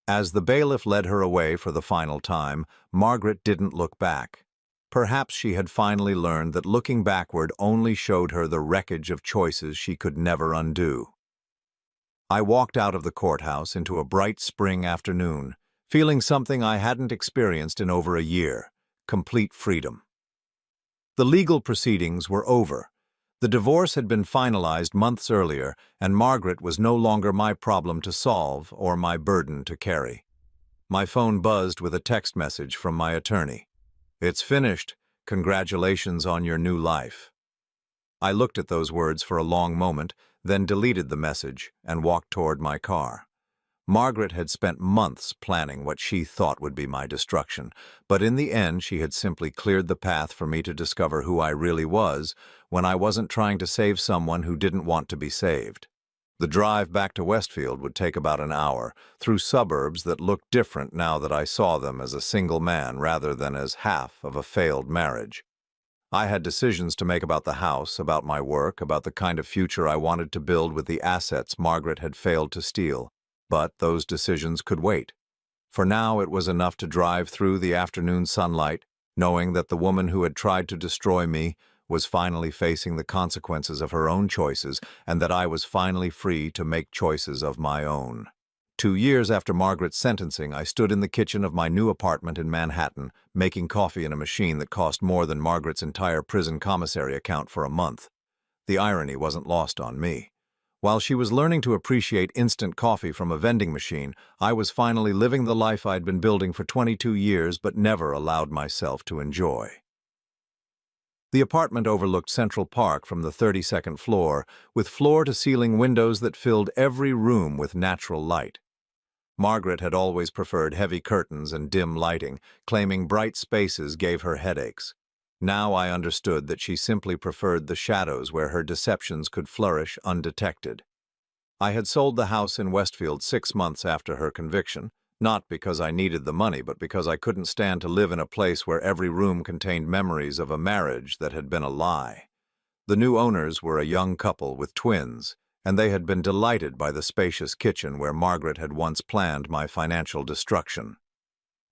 As the bailiff led her away for the final time, Margaret didn't look back. Perhaps she had finally learned that looking backward only showed her the wreckage of choices she could never undo. I walked out of the courthouse into a bright spring afternoon, feeling something I hadn't experienced in over a year: complete freedom. The legal proceedings were over. The divorce had been finalized months earlier, and Margaret was no longer my problem to solve or my burden to carry. My phone buzzed with a text message from my attorney. "It's finished. Congratulations on your new life." I looked at those words for a long moment, then deleted the message and walked toward my car. Margaret had spent months planning what she thought would be my destruction, but in the end she had simply cleared the path for me to discover who I really was when I wasn't trying to save someone who didn't want to be saved. The drive back to Westfield would take about an hour, through suburbs that looked different now that I saw them as a single man rather than as half of a failed marriage. I had decisions to make about the house, about my work, about the kind of future I wanted to build with the assets Margaret had failed to steal. But those decisions could wait. For now, it was enough to drive through the afternoon sunlight, knowing that the woman who had tried to destroy me was finally facing the consequences of her own choices, and that I was finally free to make choices of my own. 2 years after Margaret's sentencing, I stood in the kitchen of my new apartment in Manhattan, making coffee in a machine that cost more than Margaret's entire prison commissary account for a month. The irony wasn't lost on me. While she was learning to appreciate instant coffee from a vending machine, I was finally living the life I'd been building for 22 years but never allowed myself to enjoy. The apartment overlooked Central Park from the 32nd floor, with floor-to-ceiling windows that filled every room with natural light. Margaret had always preferred heavy curtains and dim lighting, claiming bright spaces gave her headaches. Now I understood that she simply preferred the shadows where her deceptions could flourish undetected. I had sold the house in Westfield 6 months after her conviction, not because I needed the money, but because I couldn't stand to live in a place where every room contained memories of a marriage that had been a lie. The new owners were a young couple with twins, and they had been delighted by the spacious kitchen where Margaret had once planned my financial destruction.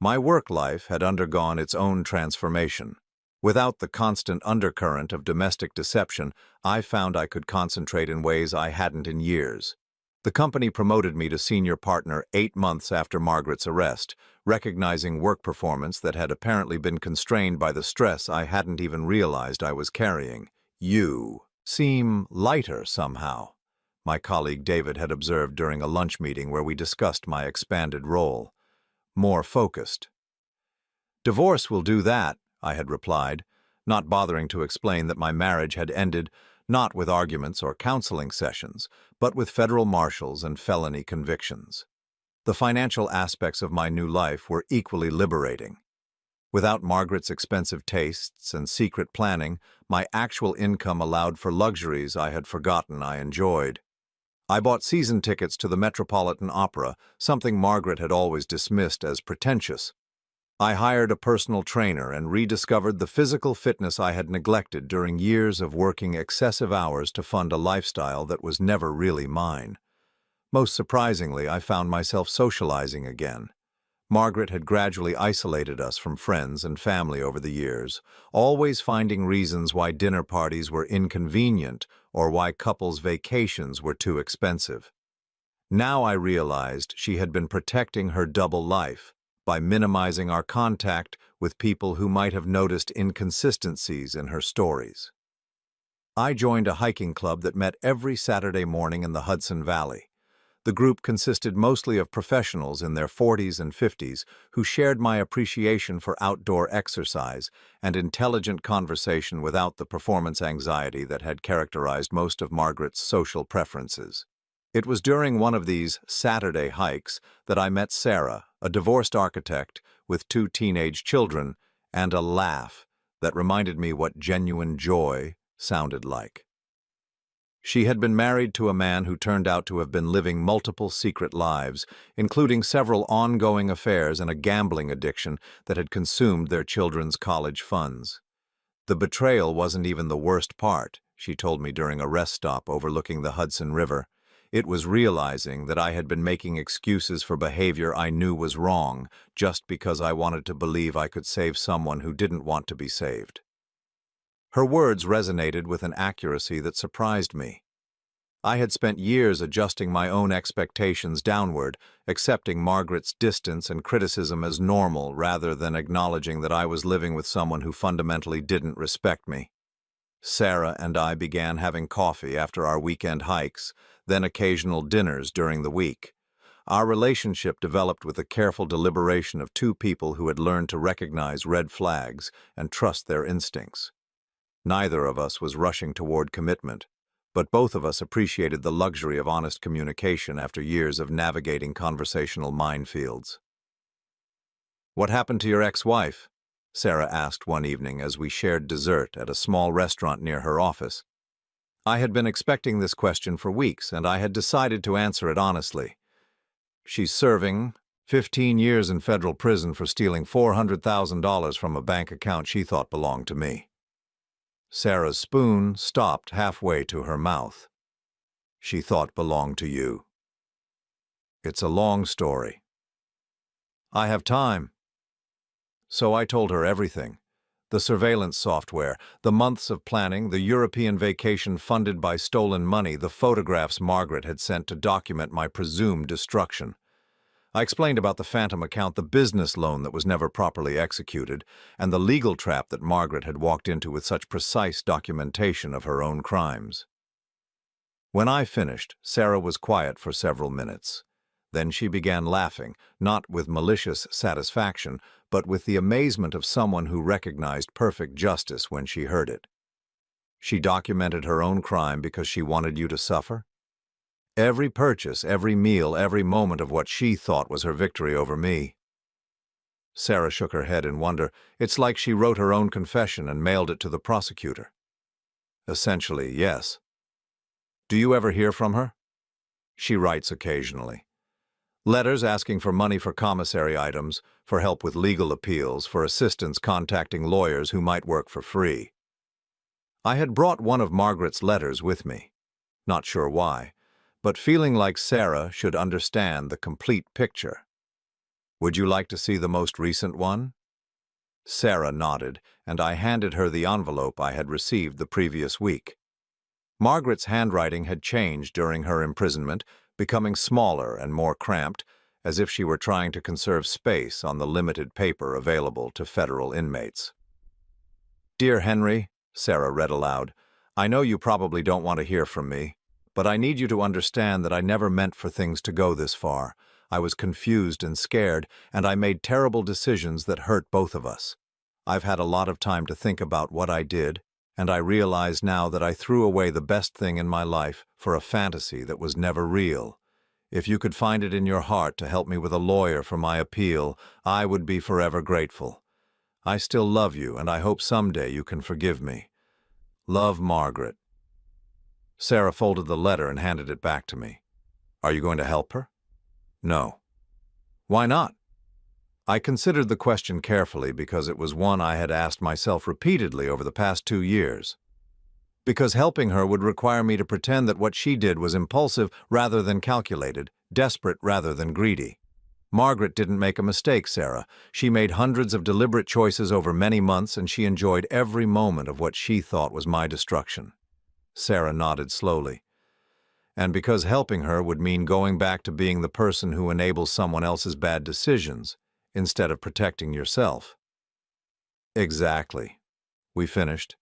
My work life had undergone its own transformation. Without the constant undercurrent of domestic deception, I found I could concentrate in ways I hadn't in years. The company promoted me to senior partner 8 months after Margaret's arrest, recognizing work performance that had apparently been constrained by the stress I hadn't even realized I was carrying. "You seem lighter somehow," my colleague David had observed during a lunch meeting where we discussed my expanded role. "More focused." "Divorce will do that," I had replied, not bothering to explain that my marriage had ended not with arguments or counseling sessions, but with federal marshals and felony convictions. The financial aspects of my new life were equally liberating. Without Margaret's expensive tastes and secret planning, my actual income allowed for luxuries I had forgotten I enjoyed. I bought season tickets to the Metropolitan Opera, something Margaret had always dismissed as pretentious. I hired a personal trainer and rediscovered the physical fitness I had neglected during years of working excessive hours to fund a lifestyle that was never really mine. Most surprisingly, I found myself socializing again. Margaret had gradually isolated us from friends and family over the years, always finding reasons why dinner parties were inconvenient or why couples' vacations were too expensive. Now I realized she had been protecting her double life by minimizing our contact with people who might have noticed inconsistencies in her stories. I joined a hiking club that met every Saturday morning in the Hudson Valley. The group consisted mostly of professionals in their 40s and 50s who shared my appreciation for outdoor exercise and intelligent conversation without the performance anxiety that had characterized most of Margaret's social preferences. It was during one of these Saturday hikes that I met Sarah, a divorced architect with 2 teenage children, and a laugh that reminded me what genuine joy sounded like. She had been married to a man who turned out to have been living multiple secret lives, including several ongoing affairs and a gambling addiction that had consumed their children's college funds. The betrayal wasn't even the worst part, she told me during a rest stop overlooking the Hudson River. It was realizing that I had been making excuses for behavior I knew was wrong just because I wanted to believe I could save someone who didn't want to be saved. Her words resonated with an accuracy that surprised me. I had spent years adjusting my own expectations downward, accepting Margaret's distance and criticism as normal rather than acknowledging that I was living with someone who fundamentally didn't respect me. Sarah and I began having coffee after our weekend hikes, then occasional dinners during the week. Our relationship developed with the careful deliberation of 2 people who had learned to recognize red flags and trust their instincts. Neither of us was rushing toward commitment, but both of us appreciated the luxury of honest communication after years of navigating conversational minefields. "What happened to your ex-wife?" Sarah asked one evening as we shared dessert at a small restaurant near her office. I had been expecting this question for weeks, and I had decided to answer it honestly. "She's serving 15 years in federal prison for stealing $400,000 from a bank account she thought belonged to me." Sarah's spoon stopped halfway to her mouth. "She thought belonged to you." "It's a long story." "I have time." So I told her everything. The surveillance software, the months of planning, the European vacation funded by stolen money, the photographs Margaret had sent to document my presumed destruction. I explained about the phantom account, the business loan that was never properly executed, and the legal trap that Margaret had walked into with such precise documentation of her own crimes. When I finished, Sarah was quiet for several minutes. Then she began laughing, not with malicious satisfaction, but with the amazement of someone who recognized perfect justice when she heard it. She documented her own crime because she wanted you to suffer? Every purchase, every meal, every moment of what she thought was her victory over me. Sarah shook her head in wonder. It's like she wrote her own confession and mailed it to the prosecutor. Essentially, yes. Do you ever hear from her? She writes occasionally. Letters asking for money for commissary items, for help with legal appeals, for assistance contacting lawyers who might work for free. I had brought one of Margaret's letters with me. Not sure why, but feeling like Sarah should understand the complete picture. Would you like to see the most recent one? Sarah nodded, and I handed her the envelope I had received the previous week. Margaret's handwriting had changed during her imprisonment, becoming smaller and more cramped, as if she were trying to conserve space on the limited paper available to federal inmates. Dear Henry, Sarah read aloud, I know you probably don't want to hear from me, but I need you to understand that I never meant for things to go this far. I was confused and scared, and I made terrible decisions that hurt both of us. I've had a lot of time to think about what I did, and I realize now that I threw away the best thing in my life for a fantasy that was never real. If you could find it in your heart to help me with a lawyer for my appeal, I would be forever grateful. I still love you, and I hope someday you can forgive me. Love, Margaret. Sarah folded the letter and handed it back to me. Are you going to help her? No. Why not? I considered the question carefully because it was one I had asked myself repeatedly over the past 2 years. Because helping her would require me to pretend that what she did was impulsive rather than calculated, desperate rather than greedy. Margaret didn't make a mistake, Sarah. She made hundreds of deliberate choices over many months, and she enjoyed every moment of what she thought was my destruction. Sarah nodded slowly. And because helping her would mean going back to being the person who enables someone else's bad decisions, instead of protecting yourself. Exactly. We finished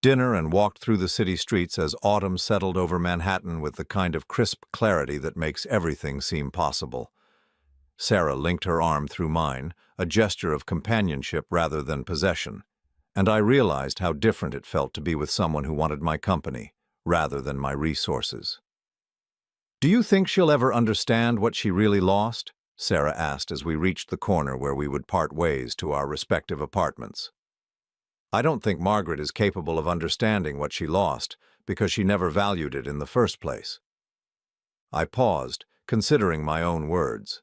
dinner and walked through the city streets as autumn settled over Manhattan with the kind of crisp clarity that makes everything seem possible. Sarah linked her arm through mine, a gesture of companionship rather than possession, and I realized how different it felt to be with someone who wanted my company rather than my resources. Do you think she'll ever understand what she really lost? Sarah asked as we reached the corner where we would part ways to our respective apartments. I don't think Margaret is capable of understanding what she lost because she never valued it in the first place. I paused, considering my own words.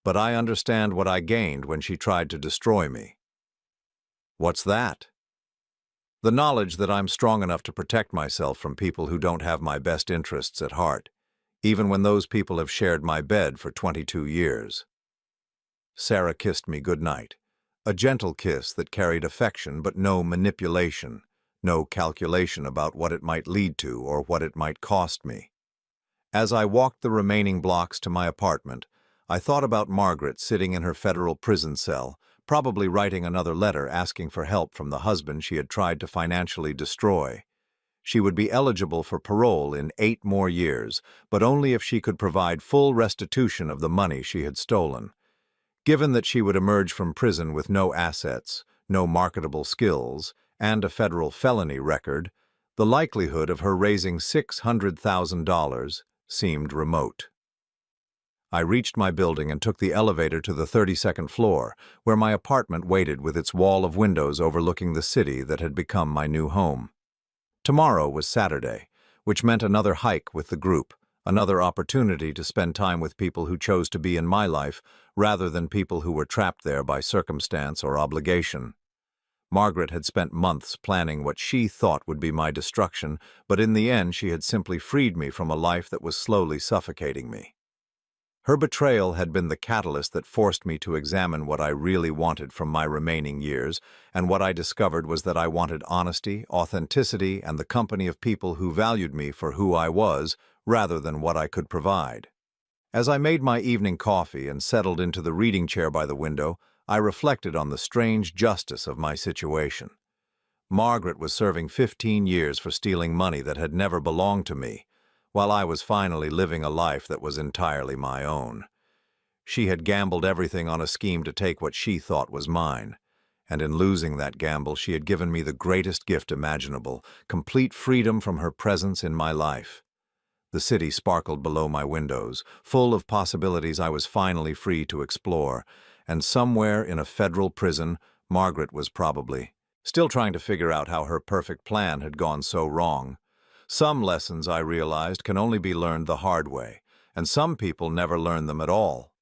But I understand what I gained when she tried to destroy me. What's that? The knowledge that I'm strong enough to protect myself from people who don't have my best interests at heart, even when those people have shared my bed for 22 years. Sarah kissed me goodnight, a gentle kiss that carried affection but no manipulation, no calculation about what it might lead to or what it might cost me. As I walked the remaining blocks to my apartment, I thought about Margaret sitting in her federal prison cell, probably writing another letter asking for help from the husband she had tried to financially destroy. She would be eligible for parole in 8 more years, but only if she could provide full restitution of the money she had stolen. Given that she would emerge from prison with no assets, no marketable skills, and a federal felony record, the likelihood of her raising $600,000 seemed remote. I reached my building and took the elevator to the 32nd floor, where my apartment waited with its wall of windows overlooking the city that had become my new home. Tomorrow was Saturday, which meant another hike with the group, another opportunity to spend time with people who chose to be in my life rather than people who were trapped there by circumstance or obligation. Margaret had spent months planning what she thought would be my destruction, but in the end she had simply freed me from a life that was slowly suffocating me. Her betrayal had been the catalyst that forced me to examine what I really wanted from my remaining years, and what I discovered was that I wanted honesty, authenticity, and the company of people who valued me for who I was, rather than what I could provide. As I made my evening coffee and settled into the reading chair by the window, I reflected on the strange justice of my situation. Margaret was serving 15 years for stealing money that had never belonged to me, while I was finally living a life that was entirely my own. She had gambled everything on a scheme to take what she thought was mine, and in losing that gamble she had given me the greatest gift imaginable, complete freedom from her presence in my life. The city sparkled below my windows, full of possibilities I was finally free to explore, and somewhere in a federal prison, Margaret was probably still trying to figure out how her perfect plan had gone so wrong. Some lessons, I realized, can only be learned the hard way, and some people never learn them at all.